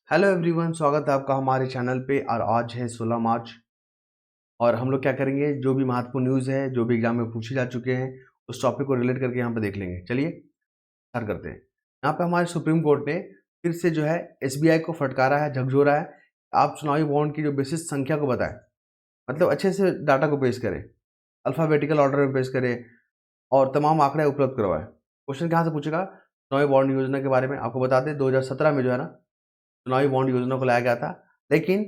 Hello everyone, स्वागत है आपका हमारे चैनल पे। और आज है 16 मार्च और हम लोग क्या करेंगे, जो भी महत्वपूर्ण न्यूज़ है, जो भी एग्जाम में पूछे जा चुके हैं, उस टॉपिक को रिलेट करके यहाँ पे देख लेंगे। चलिए स्टार्ट करते हैं। यहाँ पे हमारे सुप्रीम कोर्ट ने फिर से जो है एसबीआई को फटकारा है, झकझोरा है। आप चुनावी बॉन्ड की जो बेसिस संख्या को बताएं, मतलब अच्छे से डाटा को पेश करें, अल्फ़ाबेटिकल ऑर्डर में पेश करें और तमाम आंकड़े उपलब्ध करवाएं। क्वेश्चन कहाँ से पूछेगा? चुनावी बॉन्ड योजना के बारे में आपको बता दें, 2017 में जो है ना चुनावी बॉन्ड योजना को लाया गया था, लेकिन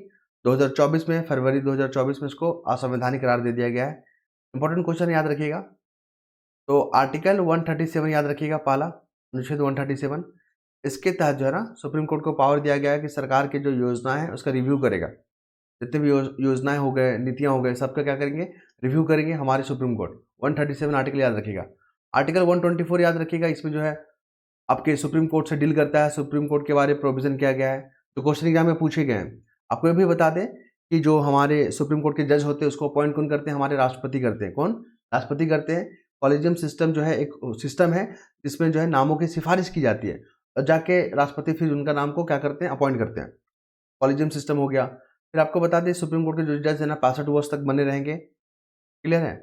2024 में, फरवरी 2024 में इसको असंवैधानिक करार दे दिया गया है। इंपॉर्टेंट क्वेश्चन याद रखिएगा। तो आर्टिकल 137 याद रखिएगा, पहला अनुच्छेद 137। इसके तहत जो है ना सुप्रीम कोर्ट को पावर दिया गया है कि सरकार की जो योजनाएं है उसका रिव्यू करेगा। जितने भी योजनाएं हो गए, नीतियां हो गए, सबका क्या करेंगे? रिव्यू करेंगे हमारे सुप्रीम कोर्ट। 137 आर्टिकल याद रखिएगा। आर्टिकल 124 याद रखिएगा, इसमें जो है आपके सुप्रीम कोर्ट से डील करता है, सुप्रीम कोर्ट के बारे में प्रोविजन किया गया है जो क्वेश्चन एग्जाम में पूछे गए हैं। आपको ये भी बता दें कि जो हमारे सुप्रीम कोर्ट के जज होते हैं उसको अपॉइंट कौन करते हैं? हमारे राष्ट्रपति करते हैं। कौन? राष्ट्रपति करते हैं। कॉलेजियम सिस्टम जो है एक सिस्टम है जिसमें जो है नामों की सिफारिश की जाती है और जाके राष्ट्रपति फिर उनका नाम को क्या करते हैं? अपॉइंट करते हैं। कॉलेजियम सिस्टम हो गया। फिर आपको बता दें सुप्रीम कोर्ट के जो जज है ना 65 वर्ष तक बने रहेंगे। क्लियर है?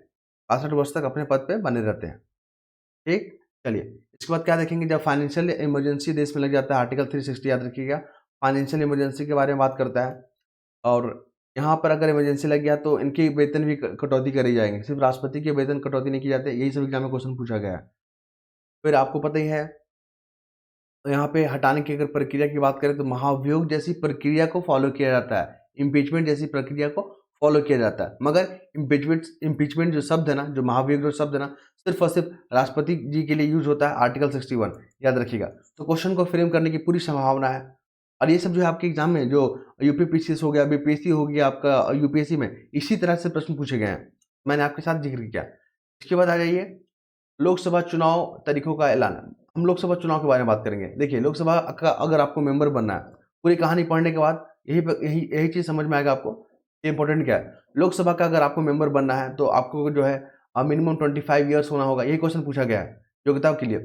65 वर्ष तक अपने पद पे बने रहते हैं। ठीक, चलिए इसके बाद क्या देखेंगे? जब फाइनेंशियल इमरजेंसी देश में लग जाता है, आर्टिकल 360 याद रखिएगा, फाइनेंशियल इमरजेंसी के बारे में बात करता है। और यहाँ पर अगर इमरजेंसी लग गया तो इनकी वेतन भी कटौती करी जाएंगे, सिर्फ राष्ट्रपति के वेतन कटौती नहीं की जाती। यही सब एग्जाम में क्वेश्चन पूछा गया है। फिर आपको पता ही है, तो यहाँ पे हटाने की अगर प्रक्रिया की बात करें तो महाभियोग जैसी प्रक्रिया को फॉलो किया जाता है, इम्पीचमेंट जैसी प्रक्रिया को फॉलो किया जाता है। मगर इम्पीचमेंट जो शब्द है ना, जो महाभियोग जो शब्द है ना, सिर्फ और सिर्फ राष्ट्रपति जी के लिए यूज होता है। आर्टिकल 61 याद रखिएगा। तो क्वेश्चन को फ्रेम करने की पूरी संभावना है। और ये सब जो है आपके एग्जाम में, जो यूपीपीसीएस हो गया, बीपीएससी हो गया, आपका यूपीएससी में इसी तरह से प्रश्न पूछे गए हैं, मैंने आपके साथ जिक्र किया। इसके बाद आ जाइए लोकसभा चुनाव तारीखों का ऐलान। हम लोकसभा चुनाव के बारे में बात करेंगे। देखिए लोकसभा का अगर आपको मेंबर बनना है, पूरी कहानी पढ़ने के बाद यही यही चीज़ समझ में आएगा आपको कि इंपॉर्टेंट क्या है। लोकसभा का अगर आपको मेंबर बनना है तो आपको जो है मिनिमम 25 ईयर्स होना होगा। यही क्वेश्चन पूछा गया है योग्यता के लिए।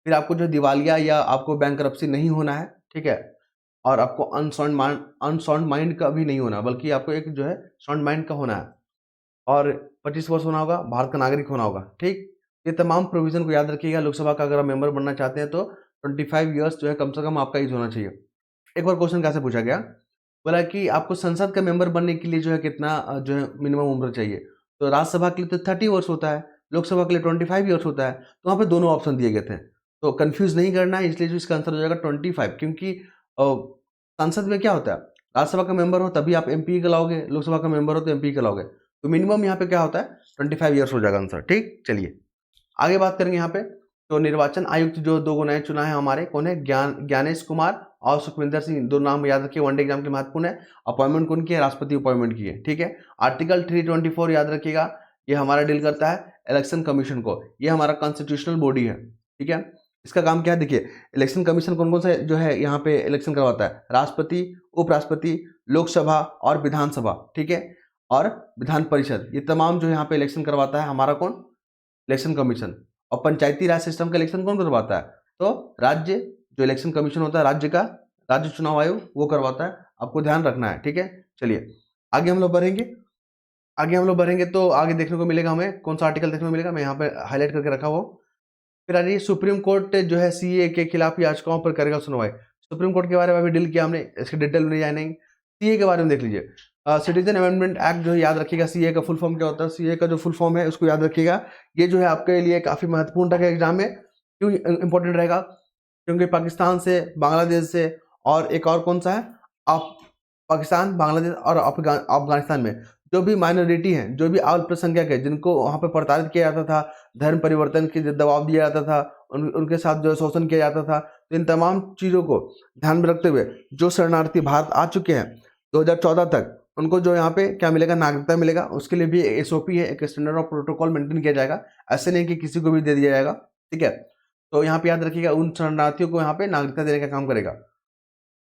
फिर आपको जो दिवालिया या आपको बैंकरप्सी नहीं होना है, ठीक है। और आपको अनसाउंड माइंड का भी नहीं होना, बल्कि आपको एक जो है साउंड माइंड का होना है। और 25 वर्ष होना होगा, भारत का नागरिक होना होगा। ठीक, ये तमाम प्रोविजन को याद रखिएगा। लोकसभा का अगर आप मेंबर बनना चाहते हैं तो 25 ईयर्स जो है कम से कम आपका एज होना चाहिए। एक बार क्वेश्चन कैसे पूछा गया, बोला कि आपको संसद का मेंबर बनने के लिए जो है कितना जो है मिनिमम उम्र चाहिए। तो राज्यसभा के लिए तो 30 वर्ष होता है, लोकसभा के लिए 25 ईयर्स होता है। तो वहाँ पे दोनों ऑप्शन दिए गए थे, तो कंफ्यूज नहीं करना है। इसलिए जो इसका आंसर हो जाएगा 25, क्योंकि संसद में क्या होता है, राज्यसभा का मेंबर हो तभी आप एमपी कहलाओगे, लोकसभा का मेंबर हो तो एमपी कहलाओगे। तो मिनिमम यहाँ पे क्या होता है? 25 ईयर्स हो जाएगा आंसर। ठीक, चलिए आगे बात करेंगे यहाँ पे। तो निर्वाचन आयुक्त जो दो नए चुना है हमारे, कौन है? ज्ञानेश कुमार और सुखविंदर सिंह। दो नाम याद रखिए, वनडे एग्जाम के महत्वपूर्ण है। अपॉइंटमेंट कौन की है? राष्ट्रपति अपॉइंटमेंट की है। ठीक है, आर्टिकल 324 याद रखिएगा, ये हमारा डील करता है इलेक्शन कमीशन को। ये हमारा कॉन्स्टिट्यूशनल बॉडी है। ठीक है, इसका काम क्या है? देखिए इलेक्शन कमीशन कौन कौन सा जो है यहाँ पे इलेक्शन करवाता है? राष्ट्रपति, उपराष्ट्रपति, लोकसभा और विधानसभा। ठीक है, और विधान परिषद, ये तमाम जो यहाँ पे इलेक्शन करवाता है हमारा कौन? Election commission. और पंचायती राज सिस्टम का इलेक्शन कौन करवाता है? तो राज्य जो इलेक्शन कमीशन होता है, राज्य का, राज्य चुनाव आयोग, वो करवाता है। आपको ध्यान रखना है। ठीक है, चलिए आगे हम लोग बढ़ेंगे तो आगे देखने को मिलेगा हमें कौन सा आर्टिकल देखने को मिलेगा, मैं यहाँ पे हाईलाइट करके रखा हुआ। फिर आ रही सुप्रीम कोर्ट जो है सीए के खिलाफ याचिकाओं पर करेगा सुनवाई। सुप्रीम कोर्ट के बारे में अभी डील किया हमने, इसके डिटेल में नहीं जानेंगे। सीए के बारे में देख लीजिए। सिटीजन अमेंडमेंट एक्ट जो है याद रखिएगा। सीए का फुल फॉर्म क्या होता है? सीए का जो फुल फॉर्म है उसको याद रखिएगा। ये जो है आपके लिए काफ़ी महत्वपूर्ण रहेगा एग्जाम में। क्यों इंपॉर्टेंट रहेगा? क्योंकि पाकिस्तान से, बांग्लादेश से और एक और कौन सा है, आप पाकिस्तान, बांग्लादेश और अफगानिस्तान में जो भी माइनॉरिटी हैं, जो भी अल्पसंख्यक है, जिनको वहाँ पे प्रताड़ित किया जाता था, धर्म परिवर्तन के दबाव दिया जाता था, उनके साथ जो शोषण किया जाता था, तो इन तमाम चीज़ों को ध्यान में रखते हुए जो शरणार्थी भारत आ चुके हैं 2014 तक, उनको जो यहाँ पे क्या मिलेगा? नागरिकता मिलेगा। उसके लिए भी एसओपी है, एक स्टैंडर्ड ऑफ प्रोटोकॉल मेंटेन किया जाएगा। ऐसे नहीं कि किसी को भी दे दिया जाएगा। ठीक है, तो यहाँ पे याद रखिएगा उन शरणार्थियों को यहाँ पे नागरिकता देने का काम करेगा।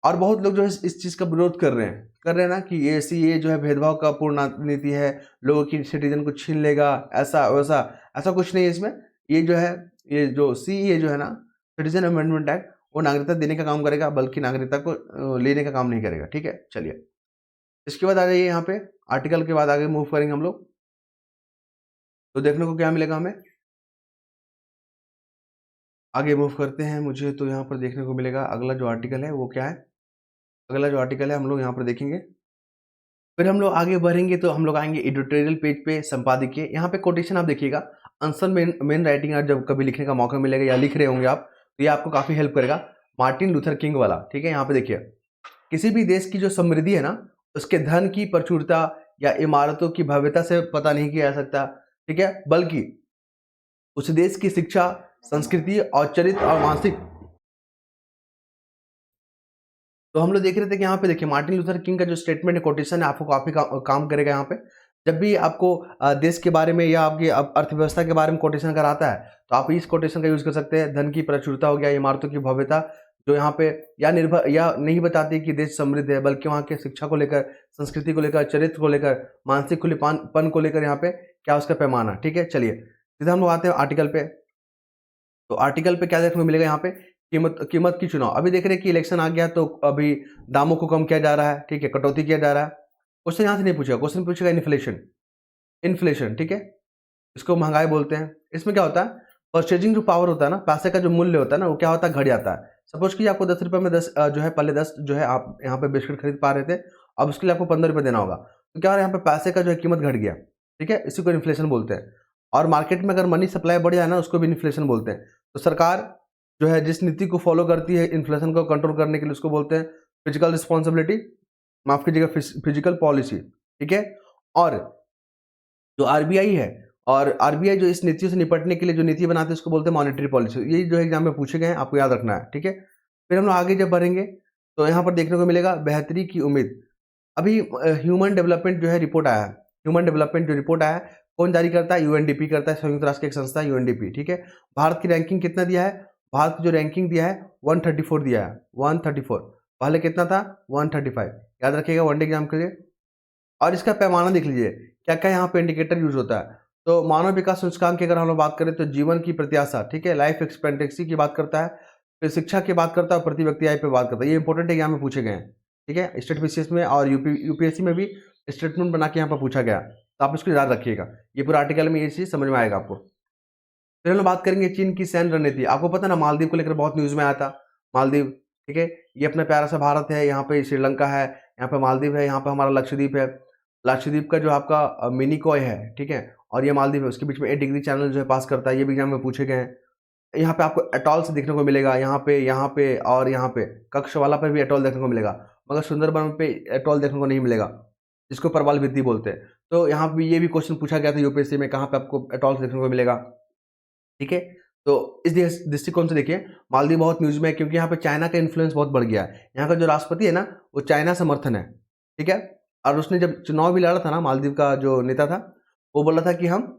और बहुत लोग जो है इस चीज़ का विरोध कर रहे हैं ना कि ये जो है भेदभाव का पूर्ण नीति है, लोगों की सिटीजन को छीन लेगा, ऐसा वैसा। ऐसा कुछ नहीं है इसमें। ये जो है, ये जो सीए जो है ना, सिटीजन अमेंडमेंट एक्ट, वो नागरिकता देने का काम करेगा, बल्कि नागरिकता को लेने का काम नहीं करेगा। ठीक है, चलिए इसके बाद आ जाइए यहाँ पे आर्टिकल के बाद आगे मूव करेंगे हम लोग। तो देखने को क्या मिलेगा हमें, आगे मूव करते हैं। मुझे तो यहाँ पर देखने को मिलेगा अगला जो आर्टिकल है वो क्या है, अगला जो आर्टिकल है हम लोग यहाँ पर देखेंगे। फिर हम लोग आगे बढ़ेंगे तो हम लोग आएंगे एडिटोरियल पेज पे, संपादकीय। यहाँ पे कोटेशन आप देखिएगा, आंसर मेन राइटिंग आप जब कभी लिखने का मौका मिलेगा या लिख रहे होंगे आप, तो ये आपको काफ़ी हेल्प करेगा। मार्टिन लूथर किंग वाला, ठीक है। यहाँ पे देखिए, किसी भी देश की जो समृद्धि है ना, उसके धन की प्रचुरता या इमारतों की भव्यता से पता नहीं किया जा सकता, ठीक है, बल्कि उस देश की शिक्षा, संस्कृति और चरित्र और मानसिक। तो हम लोग देख रहे थे कि यहाँ पे देखिए मार्टिन लूथर किंग का जो स्टेटमेंट है, कोटेशन है, आपको काफी काम करेगा यहाँ पे। जब भी आपको देश के बारे में या आपकी अर्थव्यवस्था के बारे में कोटेशन कराता है, तो आप इस कोटेशन का यूज कर सकते हैं। धन की प्रचुरता हो गया, इमारतों की भव्यता, जो यहाँ पे या निर्भर या नहीं बताती कि देश समृद्ध है, बल्कि वहाँ के शिक्षा को लेकर, संस्कृति को लेकर, चरित्र को लेकर, मानसिक खुलेपन को लेकर यहाँ पे क्या उसका पैमाना। ठीक है, चलिए सीधा हम लोग आते हैं आर्टिकल पे। तो आर्टिकल पे क्या देखने को मिलेगा यहाँ पे, कीमत की चुनाव। अभी देख रहे हैं कि इलेक्शन आ गया, तो अभी दामों को कम किया जा रहा है, ठीक है, कटौती किया जा रहा है। क्वेश्चन यहाँ से नहीं पूछेगा, क्वेश्चन पूछेगा इन्फ्लेशन, ठीक है, इसको महंगाई बोलते हैं। इसमें क्या होता है, परचेजिंग जो पावर होता है ना, पैसे का जो मूल्य होता है ना, वो क्या होता है, घट जाता है। सपोज कि आपको 10 रुपये में 10 जो है, पहले 10 जो है आप यहाँ पे बिस्किट खरीद पा रहे थे, अब उसके लिए आपको 15 रुपये देना होगा। तो क्या हो रहा है, यहाँ पे पैसे का जो है कीमत घट गया, ठीक है, इसी को इन्फ्लेशन बोलते हैं। और मार्केट में अगर मनी सप्लाई बढ़ जाए ना, उसको भी इन्फ्लेशन बोलते हैं। तो सरकार जो है जिस नीति को फॉलो करती है इन्फ्लेशन को कंट्रोल करने के लिए, उसको बोलते हैं फिजिकल रिस्पॉन्सिबिलिटी, माफ कीजिएगा, फिजिकल पॉलिसी, ठीक है। और जो आरबीआई है, और आरबीआई जो इस नीतियों से निपटने के लिए जो नीति बनाते हैं, उसको बोलते हैं मॉनेटरी पॉलिसी। ये जो एग्जाम में पूछे गए हैं, आपको याद रखना है, ठीक है। फिर हम लोग आगे जब बढ़ेंगे तो यहाँ पर देखने को मिलेगा बेहतरी की उम्मीद। अभी ह्यूमन डेवलपमेंट जो है रिपोर्ट आया है, ह्यूमन डेवलपमेंट जो रिपोर्ट आया है, कौन जारी करता है, यूएनडीपी करता है, संयुक्त राष्ट्र की एक संस्था है यूएनडीपी, ठीक है। भारत की रैंकिंग कितना दिया है, भारत की जो रैंकिंग दिया है 134 दिया है, 134। पहले कितना था, 135। याद रखिएगा वन डे एग्जाम के लिए। और इसका पैमाना देख लीजिए, क्या क्या यहाँ पे इंडिकेटर यूज होता है। तो मानव विकास सूचकांक की अगर हम लोग बात करें तो जीवन की प्रत्याशा, ठीक है, लाइफ एक्सपेक्टेंसी की बात करता है। फिर शिक्षा की बात करता है, प्रति व्यक्ति आय पे बात करता है। ये इंपॉर्टेंट एग्जाम में पूछे गए हैं, ठीक है, स्टेट बीसीएस में और यूपीएससी में भी स्टेटमेंट बना के यहाँ पर पूछा गया, तो आप इसको याद रखिएगा। ये पूरा आर्टिकल में ये चीज समझ में आएगा आपको। फिर हम लोग बात करेंगे चीन की सैन्य रणनीति। आपको पता ना, मालदीव को लेकर बहुत न्यूज में आया था, मालदीव, ठीक है, ये अपना प्यारा सा भारत है, यहाँ पे श्रीलंका है, यहाँ पे मालदीव है, यहाँ पे हमारा लक्षद्वीप है। लक्षद्वीप का जो आपका मिनी कॉय है, ठीक है, और ये मालदीव है, उसके बीच में 8 डिग्री चैनल जो है पास करता है। ये भी एग्जाम में पूछे गए हैं। यहाँ पे आपको एटॉल्स देखने को मिलेगा, यहाँ पे और यहाँ पे कक्षवाला पे भी एटॉल देखने को मिलेगा, मगर सुंदरबन पे एटॉल देखने को नहीं मिलेगा, जिसको प्रवाल भित्ति बोलते हैं। तो यहाँ पे ये भी क्वेश्चन पूछा गया था यूपीएससी में, कहाँ पे आपको एटॉल्स देखने को मिलेगा, ठीक है। तो इस दृष्टिकोण से देखिए मालदीव बहुत न्यूज में है, क्योंकि यहाँ पे चाइना का इन्फ्लुएंस बहुत बढ़ गया है। यहाँ का जो राष्ट्रपति है ना, वो चाइना समर्थन है, ठीक है। और उसने जब चुनाव भी लड़ा था ना, मालदीव का जो नेता था, वो बोला था कि हम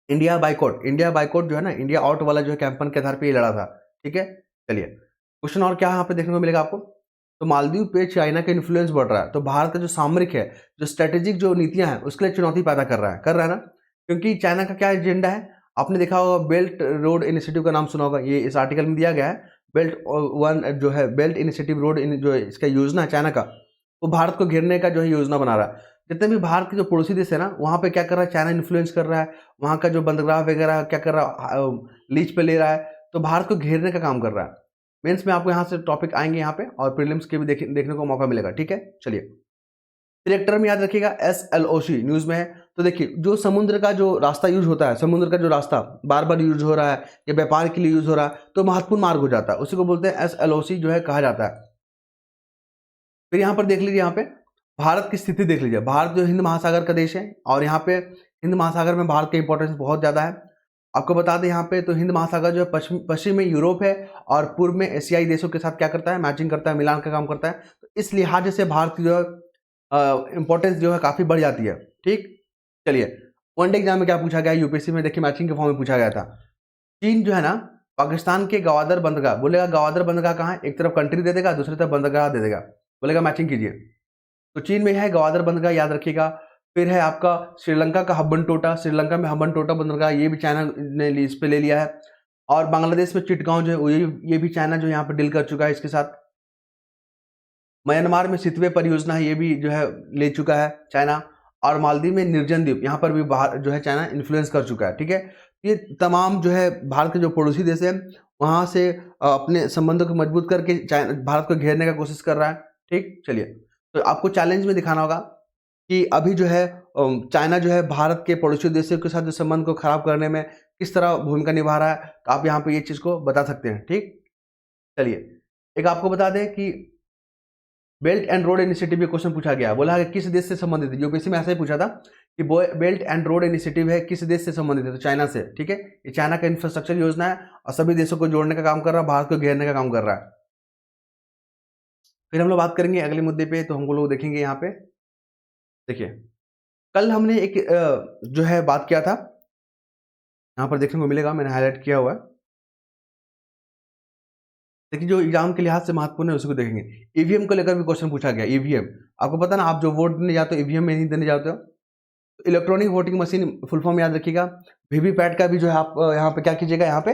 इंडिया बाइकआउट जो है ना, इंडिया आउट वाला जो है कैंपन के आधार पे ये लड़ा था, ठीक है। चलिए क्वेश्चन और क्या यहाँ पे देखने को मिलेगा आपको। तो मालदीव पे चाइना का इन्फ्लुएंस बढ़ रहा है, तो भारत का जो सामरिक है, जो स्ट्रेटेजिक जो नीतियां हैं, उसके लिए चुनौती पैदा कर रहा है ना, क्योंकि चाइना का क्या एजेंडा है, आपने देखा होगा, बेल्ट रोड इनिशिएटिव का नाम सुना होगा, ये इस आर्टिकल में दिया गया है। बेल्ट इनिशिएटिव रोड जो इसका योजना है चाइना का, वो भारत को घेरने का जो है योजना बना रहा है। जितने भी भारत के जो पड़ोसी देश है ना, वहाँ पे क्या कर रहा है, चाइना इन्फ्लुएंस कर रहा है, वहाँ का जो बंदरगाह वगैरह क्या कर रहा है, लीज पे ले रहा है, तो भारत को घेरने का काम कर रहा है। मेंस में आपको यहाँ से टॉपिक आएंगे यहाँ पे, और प्रीलिम्स के भी देखने को मौका मिलेगा, ठीक है। चलिए सिलेक्टर में याद रखिएगा SLOC न्यूज में है। तो देखिए जो समुद्र का जो रास्ता यूज होता है, समुद्र का जो रास्ता बार बार यूज हो रहा है या व्यापार के लिए यूज हो रहा है, तो महत्वपूर्ण मार्ग हो जाता है, उसी को बोलते हैं SLOC जो है कहा जाता है। फिर यहाँ पर देख लीजिए, यहाँ पे भारत की स्थिति देख लीजिए। भारत जो हिंद महासागर का देश है, और यहाँ पे हिंद महासागर में भारत का इंपॉर्टेंस बहुत ज्यादा है। आपको बता दें यहाँ पे, तो हिंद महासागर जो है पश्चिम में यूरोप है, और पूर्व में एशियाई देशों के साथ क्या करता है, मैचिंग करता है, मिलान का काम करता है। तो इस लिहाज से भारत की जो है इंपॉर्टेंस जो है काफी बढ़ जाती है, ठीक। चलिए वनडे एग्जाम में क्या पूछा गया, यूपीएससी में देखिए मैचिंग के फॉर्म में पूछा गया था। चीन जो है ना, पाकिस्तान के गवादर बंदरगाह, बोलेगा गवादर बंदरगाह कहाँ है, एक तरफ कंट्री दे देगा, दूसरी तरफ बंदरगाह दे देगा, बोलेगा मैचिंग कीजिए। तो चीन में है गवादर बंदरगाह, याद रखिएगा। फिर है आपका श्रीलंका का हम्बन टोटा, श्रीलंका में हम्बन टोटा बंदरगाह, ये भी चाइना ने लीज पे ले लिया है। और बांग्लादेश में चिटगांव जो है ये भी चाइना जो यहाँ पे डील कर चुका है इसके साथ। म्यांमार में सितवे परियोजना है, ये भी जो है ले चुका है चाइना। और मालदीव में निर्जन द्वीप, यहाँ पर भी बाहर जो है चाइना इन्फ्लुएंस कर चुका है। ठीक है, ये तमाम जो है भारत के जो पड़ोसी देश है वहाँ से अपने संबंधों को मजबूत करके चाइना भारत को घेरने का कोशिश कर रहा है। ठीक, चलिए, तो आपको चैलेंज में दिखाना होगा कि अभी जो है चाइना जो है भारत के पड़ोसी देशों के साथ जो संबंध को खराब करने में किस तरह भूमिका निभा रहा है, तो आप यहाँ पे ये चीज़ को बता सकते हैं। ठीक, चलिए, एक आपको बता दें कि बेल्ट एंड रोड इनिशिएटिव में क्वेश्चन पूछा गया, बोला है किस देश से संबंधित है। यूपीएससी में ऐसा ही पूछा था कि बेल्ट एंड रोड इनिशिएटिव है किस देश से संबंधित है, तो चाइना से। ठीक है, ये चाइना का इंफ्रास्ट्रक्चर योजना है और सभी देशों को जोड़ने का काम कर रहा है, भारत को घेरने का काम कर रहा है। फिर हम लोग बात करेंगे अगले मुद्दे पे, तो हम लोग देखेंगे यहाँ पे, देखिए कल हमने एक जो है बात किया था, यहाँ पर देखने को मिलेगा, मैंने हाईलाइट किया हुआ है। देखिए जो एग्जाम के लिहाज से महत्वपूर्ण है उसी को देखेंगे। ईवीएम को लेकर भी क्वेश्चन पूछा गया। ईवीएम आपको पता ना, आप जो वोट देने जाते हो ईवीएम में नहीं देने जाते हो, तो electronic voting machine full form याद रखिएगा। वीवीपैट का भी जो है आप यहाँ पे क्या कीजिएगा, यहाँ पे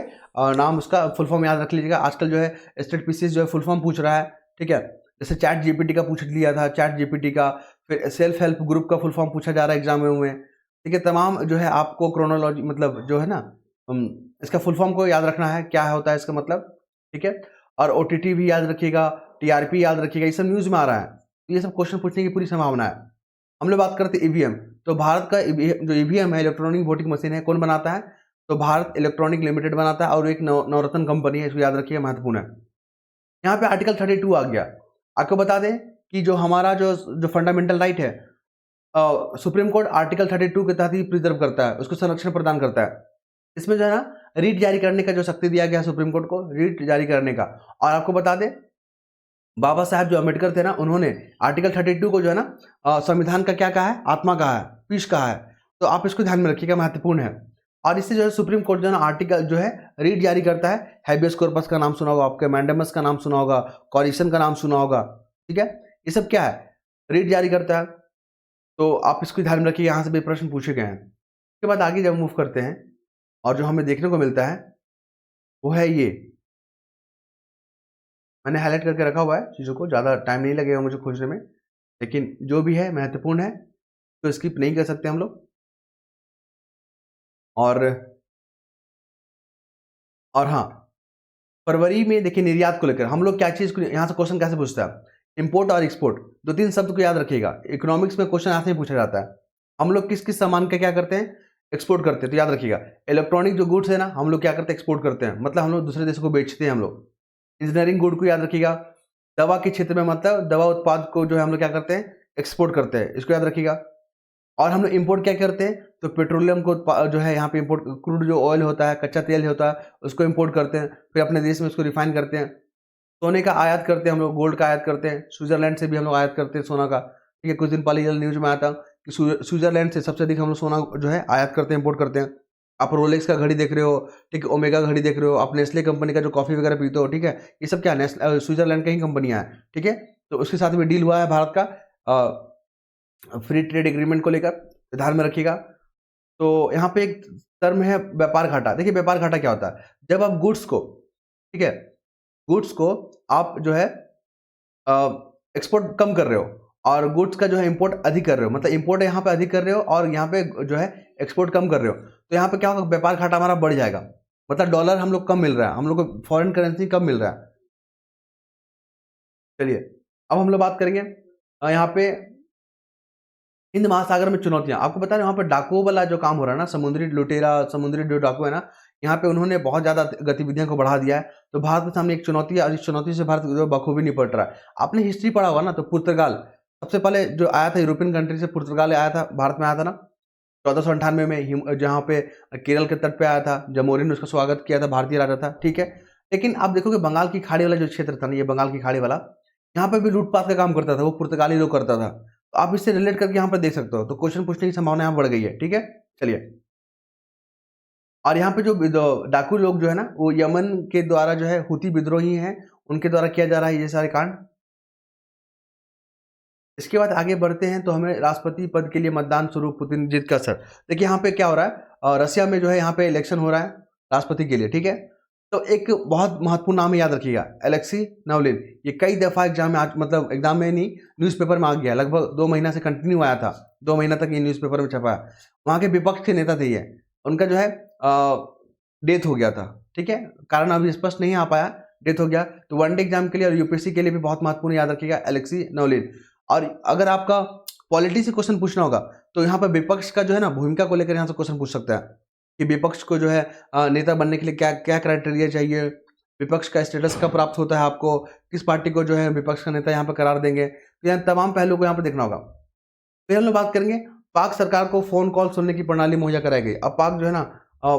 नाम उसका फुल फॉर्म याद रख लीजिएगा। आजकल जो है स्टेट पीसीएस जो है फुल फॉर्म पूछ रहा है। ठीक है, जैसे चैट जीपीटी का पूछ लिया था, चैट जीपीटी का, फिर सेल्फ हेल्प ग्रुप का फुल फॉर्म पूछा जा रहा है एग्जाम में। ठीक है, तमाम जो है आपको क्रोनोलॉजी मतलब जो है ना इसका फुल फॉर्म को याद रखना है, क्या होता है इसका मतलब। ठीक है, और ओटीटी भी याद रखिएगा, टीआरपी याद रखिएगा, ये सब न्यूज़ में आ रहा है, तो ये सब क्वेश्चन पूछने की पूरी संभावना है। हम लोग बात करते हैं ईवीएम, तो भारत का जो ईवीएम है, इलेक्ट्रॉनिक वोटिंग मशीन है, कौन बनाता है, तो भारत इलेक्ट्रॉनिक लिमिटेड बनाता है, और एक नवरत्न कंपनी है, इसको याद रखिएगा, महत्वपूर्ण है। यहाँ पे आर्टिकल 32 आ गया। आपको बता दें कि जो हमारा जो फंडामेंटल राइट है, सुप्रीम कोर्ट आर्टिकल 32 के तहत ही प्रिजर्व करता है, उसको संरक्षण प्रदान करता है। इसमें जो है ना रीट जारी करने का जो शक्ति दिया गया सुप्रीम कोर्ट को, रीट जारी करने का। और आपको बता दें बाबा साहब जो अम्बेडकर थे ना, उन्होंने आर्टिकल 32 को जो है ना संविधान का क्या कहा है, आत्मा कहा है, पीस कहा है, तो आप इसको ध्यान में रखिएगा, महत्वपूर्ण है। और इससे जो है सुप्रीम कोर्ट जो है ना आर्टिकल जो है रीट जारी करता है। हैबियस कॉर्पस का नाम सुना होगा, आपके मैंडेमस का नाम सुना होगा, कॉरिशन का नाम सुना होगा। ठीक है, ये सब क्या है, रीट जारी करता है, तो आप इसको ध्यान में रखिए, यहाँ से भी प्रश्न पूछे गए हैं। उसके बाद आगे जब मूव करते हैं और जो हमें देखने को मिलता है वो है ये, मैंने हाईलाइट करके रखा हुआ है चीज़ों को, ज़्यादा टाइम नहीं लगेगा मुझे खोजने में, लेकिन जो भी है महत्वपूर्ण है, तो स्किप नहीं कर सकते हम लोग। और हाँ, फरवरी में देखिए निर्यात को लेकर हम लोग क्या चीज़ को, यहाँ से क्वेश्चन कैसे पूछता है, इंपोर्ट और एक्सपोर्ट, दो तीन शब्द को याद रखिएगा। इकोनॉमिक्स में क्वेश्चन ऐसे ही पूछा जाता है, हम लोग किस किस सामान का क्या करते हैं, एक्सपोर्ट करते हैं, तो याद रखिएगा। इलेक्ट्रॉनिक जो गुड्स है ना, हम लोग क्या करते हैं, एक्सपोर्ट करते हैं, मतलब हम लोग दूसरे देशों को बेचते हैं हम लोग। इंजीनियरिंग गुड को याद रखिएगा। दवा के क्षेत्र में मतलब दवा उत्पाद को जो है हम लोग क्या करते हैं, एक्सपोर्ट करते हैं, इसको याद रखिएगा। और हम लोग इंपोर्ट क्या करते हैं, तो पेट्रोलियम को जो है यहाँ पे इंपोर्ट, क्रूड जो ऑयल होता है, कच्चा तेल होता है, उसको इंपोर्ट करते हैं, फिर अपने देश में उसको रिफाइन करते हैं। सोने का आयात करते हैं हम लोग, गोल्ड का आयात करते हैं, स्विट्जरलैंड से भी हम लोग आयात करते हैं सोना का। ठीक है, कुछ दिन पहले न्यूज में आया था कि स्विट्जरलैंड से सबसे अधिक हम लोग सोना जो है आयात करते हैं, इंपोर्ट करते हैं। आप रोलेक्स का घड़ी देख रहे हो, ठीक है, ओमेगा घड़ी देख रहे हो, आप नेस्ले कंपनी का जो कॉफ़ी वगैरह पीते हो, ठीक है, ये सब क्या स्विट्जरलैंड का ही कंपनियाँ हैं। ठीक है, तो उसके साथ भी डील हुआ है भारत का फ्री ट्रेड एग्रीमेंट को लेकर, ध्यान में रखिएगा। तो यहाँ पे एक टर्म है व्यापार घाटा। देखिए व्यापार घाटा क्या होता है, जब आप गुड्स को, ठीक है, गुड्स को आप जो है एक्सपोर्ट कम कर रहे हो और गुड्स का जो है इंपोर्ट अधिक कर रहे हो, मतलब इंपोर्ट यहाँ पे अधिक कर रहे हो और यहाँ पे जो है एक्सपोर्ट कम कर रहे हो, तो यहाँ पे क्या होगा, व्यापार घाटा हमारा बढ़ जाएगा, मतलब डॉलर हम लोग कम मिल रहा है, हम लोग को फॉरेन करेंसी कम मिल रहा है। चलिए अब हम लोग बात करेंगे यहाँ पे हिंद महासागर में चुनौतियां। आपको बता रहे वहाँ पर डाकुओं वाला जो काम हो रहा है ना, समुद्री लुटेरा, समुद्री जो डाकू है ना, यहाँ पे उन्होंने बहुत ज़्यादा गतिविधियों को बढ़ा दिया है, तो भारत के सामने एक चुनौती है और इस चुनौती से भारत जो बखूबी निपट रहा है। आपने हिस्ट्री पढ़ा हुआ ना, तो पुर्तगाल सबसे पहले जो आया था यूरोपियन कंट्री से, पुर्तगाल आया था, भारत में आया था ना 1498 में, जहाँ पे केरल के तट पे आया था, जमोरी ने उसका स्वागत किया था, भारतीय राजा था। ठीक है, लेकिन आप देखोगे बंगाल की खाड़ी वाला जो क्षेत्र था ना, ये बंगाल की खाड़ी वाला, यहाँ पे भी लूटपाट का काम करता था, वो पुर्तगाली लोग करता था, तो आप इससे रिलेट करके यहाँ पर देख सकते हो, तो क्वेश्चन पूछने की संभावना यहाँ बढ़ गई है। ठीक है, चलिए, और यहाँ पे जो डाकू लोग जो है ना, वो यमन के द्वारा जो है हुती विद्रोही हैं, उनके द्वारा किया जा रहा है ये सारे कांड। इसके बाद आगे बढ़ते हैं, तो हमें राष्ट्रपति पद के लिए मतदान स्वरूप पुतिन जीत का असर। देखिए यहाँ पे क्या हो रहा है, रसिया में जो है यहाँ पे इलेक्शन हो रहा है राष्ट्रपति के लिए। ठीक है, तो एक बहुत महत्वपूर्ण नाम है, याद रखिएगा, एलेक्सी नावलिन। ये कई दफ़ा एग्जाम में मतलब एग्जाम में नहीं, न्यूज़पेपर में आ गया, लगभग 2 महीना से कंटिन्यू आया था, 2 महीना तक ये न्यूज़पेपर में छपा है। वहाँ के विपक्ष के नेता थे ये, उनका जो है डेथ हो गया था, ठीक है, कारण अभी स्पष्ट नहीं आ पाया, डेथ हो गया। तो वनडे एग्जाम के लिए और यूपीएससी के लिए भी बहुत महत्वपूर्ण, याद रखिएगा, एलेक्सी नावलिन। और अगर आपका पॉलिटी से क्वेश्चन पूछना होगा तो यहाँ पर विपक्ष का जो है ना भूमिका को लेकर यहाँ से क्वेश्चन पूछ सकता है कि विपक्ष को जो है नेता बनने के लिए क्या क्या क्राइटेरिया चाहिए, विपक्ष का स्टेटस कब प्राप्त होता है आपको, किस पार्टी को जो है विपक्ष का नेता यहाँ पर करार देंगे, तो यहाँ तमाम पहलुओं को यहाँ पर देखना होगा। फिर हम लोग बात करेंगे, पाक सरकार को फोन कॉल सुनने की प्रणाली मुहैया कराई गई। अब पाक जो है ना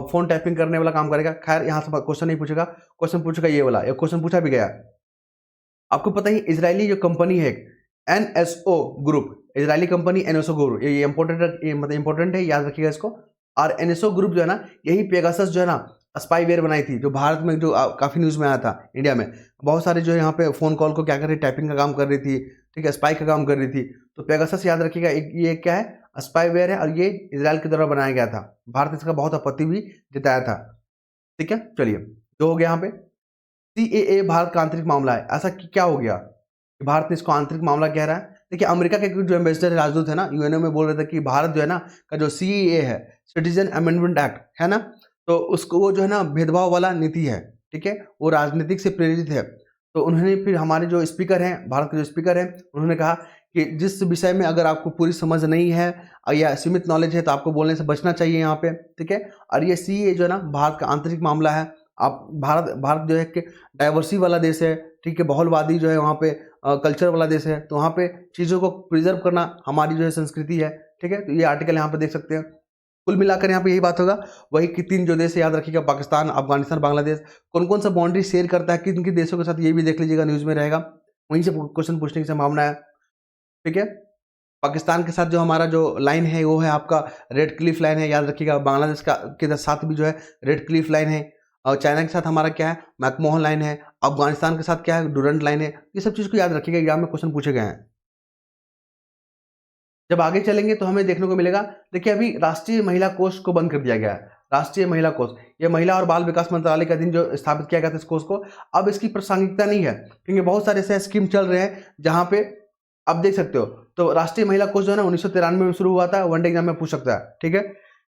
फोन टैपिंग करने वाला काम करेगा। खैर यहाँ से क्वेश्चन नहीं पूछेगा, क्वेश्चन पूछेगा ये वाला, एक क्वेश्चन पूछा भी गया। आपको पता ही इजरायली जो कंपनी है NSO group, Israeli company NSO group, ये इंपॉर्टेंट है, याद रखिएगा इसको। और एनएसओ ग्रुप जो है ना, यही पेगासस जो है ना स्पाईवेयर बनाई थी, जो भारत में जो काफी न्यूज में आया था, इंडिया में बहुत सारे जो है यहाँ पे फोन कॉल को क्या कर रही, टाइपिंग का काम कर रही थी, ठीक है, स्पाई का काम कर रही थी। तो पेगासस याद रखिएगा, ये क्या है, स्पाईवेयर है, और ये इजराइल के द्वारा बनाया गया था। भारत इसका बहुत आपत्ति भी जताया था, ठीक है। चलिए, जो हो गया यहाँ पे सीएए भारत का आंतरिक मामला है, ऐसा क्या हो गया कि भारत ने इसको आंतरिक मामला कह रहा है। देखिए, अमेरिका के जो एम्बेसडर राजदूत है ना यूएनओ में, बोल रहे थे कि भारत जो है ना का जो सीएए है, सिटीजन अमेंडमेंट एक्ट है ना, तो उसको वो जो है ना भेदभाव वाला नीति है, ठीक है, वो राजनीतिक से प्रेरित है। तो उन्होंने फिर हमारे जो स्पीकर हैं, भारत के जो स्पीकर हैं, उन्होंने कहा कि जिस विषय में अगर आपको पूरी समझ नहीं है या सीमित नॉलेज है तो आपको बोलने से बचना चाहिए यहाँ पे, ठीक है। और ये सीएए जो है ना भारत का आंतरिक मामला है। आप भारत जो है कि डाइवर्सिटी वाला देश है, ठीक है, बहुलवादी जो है वहाँ पे कल्चर वाला देश है, तो वहाँ पे चीज़ों को प्रिजर्व करना हमारी जो है संस्कृति है, ठीक है। तो ये आर्टिकल यहाँ पे देख सकते हैं। कुल मिलाकर यहाँ पे यही बात होगा, वही कि 3 जो देश है, याद रखिएगा, पाकिस्तान, अफगानिस्तान, बांग्लादेश, कौन कौन सा बाउंड्री शेयर करता है किन किन देशों के साथ, ये भी देख लीजिएगा, न्यूज़ में रहेगा, वहीं से क्वेश्चन पूछने की संभावना है, ठीक है। पाकिस्तान के साथ जो हमारा जो लाइन है वो है आपका रेड क्लिफ लाइन है, याद रखिएगा। बांग्लादेश का के साथ भी जो है रेड क्लिफ लाइन है, और चाइना के साथ हमारा क्या है, मैकमोहन लाइन है। अफगानिस्तान के साथ क्या है, डुरंट लाइन है। ये सब चीज़ को याद रखिएगा, एग्जाम में क्वेश्चन पूछे गए हैं। जब आगे चलेंगे तो हमें देखने को मिलेगा, देखिए अभी राष्ट्रीय महिला कोष को बंद कर दिया गया है। राष्ट्रीय महिला कोष, ये महिला और बाल विकास मंत्रालय का दिन जो स्थापित किया गया था इस कोष को, अब इसकी प्रासंगिकता नहीं है, क्योंकि बहुत सारे ऐसे स्कीम चल रहे हैं जहाँ पे आप देख सकते हो। तो राष्ट्रीय महिला कोष जो है ना 1993 में शुरू हुआ था, वनडे एग्जाम में पूछ सकता है, ठीक है।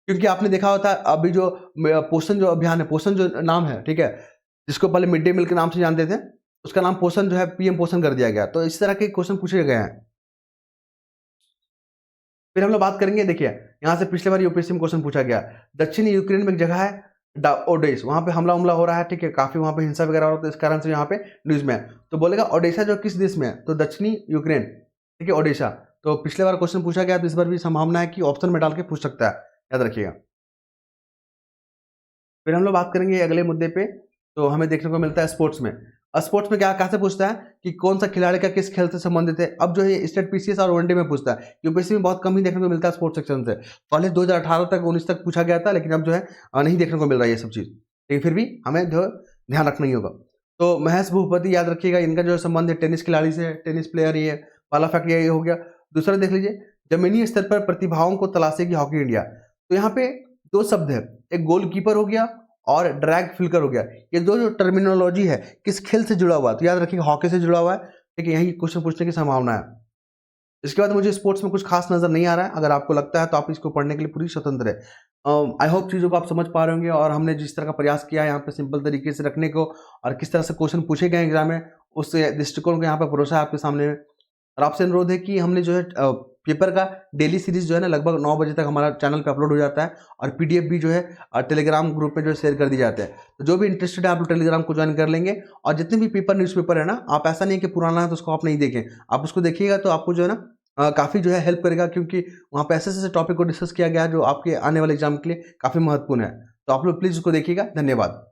क्योंकि आपने देखा होता है अभी जो पोषण जो अभियान है, पोषण जो नाम है, ठीक है, जिसको पहले मिड डे मील के नाम से जानते थे, उसका नाम पोषण जो है पीएम पोषण कर दिया गया। तो इस तरह के क्वेश्चन पूछे गए हैं। फिर हम लोग बात करेंगे, देखिए यहाँ से पिछले बार यूपीएससी में क्वेश्चन पूछा गया, दक्षिणी यूक्रेन में एक जगह है ओडेस, वहाँ पे हमला हो रहा है, ठीक है, काफी वहाँ पे हिंसा वगैरह हो रहा है, तो इस कारण से यहाँ पे न्यूज में है। तो बोलेगा ओडेसा जो किस देश में है, तो दक्षिणी यूक्रेन, ठीक है, ओडेसा। तो पिछले बार क्वेश्चन पूछा गया, तो इस बार भी संभावना है कि ऑप्शन में डाल के पूछ सकता है, याद रखिएगा। फिर हम लोग बात करेंगे अगले मुद्दे पे, तो हमें देखने को मिलता है स्पोर्ट्स में। स्पोर्ट्स में क्या कैसे पूछता है कि कौन सा खिलाड़ी का किस खेल से संबंधित है। अब जो है स्टेट पीसीएस और वनडे में पूछता है, यूपीएससी में बहुत कम ही देखने को मिलता है स्पोर्ट्स सेक्शन से। पहले 2018 तक 19 तक पूछा गया था, लेकिन अब जो है नहीं देखने को मिल रहा है ये सब चीज़, लेकिन फिर भी हमें जो ध्यान रखना ही होगा। तो महेश भूपति, याद रखिएगा, इनका जो संबंध है टेनिस खिलाड़ी से, टेनिस प्लेयर, ये पहला फैक्ट ये हो गया। दूसरा देख लीजिए, जमीनी स्तर पर प्रतिभाओं को तलाशेगी हॉकी इंडिया। तो यहाँ पे 2 शब्द है, एक गोलकीपर हो गया और ड्रैग फिल्कर हो गया। ये दो जो टर्मिनोलॉजी है किस खेल से जुड़ा हुआ है, तो याद रखिएगा हॉकी से जुड़ा हुआ है, ठीक है, यही क्वेश्चन पूछने की संभावना है। इसके बाद मुझे स्पोर्ट्स में कुछ खास नजर नहीं आ रहा है, अगर आपको लगता है तो आप इसको पढ़ने के लिए पूरी स्वतंत्र है। आई होप चीज़ों को आप समझ पा रहे होंगे, और हमने जिस तरह का प्रयास किया है यहाँ पे सिंपल तरीके से रखने को, और किस तरह से क्वेश्चन पूछे गए एग्जाम में, उस दृष्टिकोण को यहाँ पे परोसा है आपके सामने। और आपसे अनुरोध है कि हमने जो है पेपर का डेली सीरीज जो है ना लगभग 9 बजे तक हमारा चैनल पे अपलोड हो जाता है, और पीडीएफ भी जो है टेलीग्राम ग्रुप में जो शेयर कर दी जाते हैं। तो जो भी इंटरेस्टेड है आप लोग टेलीग्राम को ज्वाइन कर लेंगे, और जितने भी पेपर न्यूज़पेपर है ना, आप ऐसा नहीं कि पुराना है तो उसको आप नहीं देखें, आप उसको देखिएगा तो आपको जो है ना काफ़ी जो है हेल्प करेगा, क्योंकि वहाँ पे ऐसे ऐसे टॉपिक को डिस्कस किया गया जो आपके आने वाले एग्जाम के लिए काफ़ी महत्वपूर्ण है। तो आप लोग प्लीज़ उसको देखिएगा। धन्यवाद।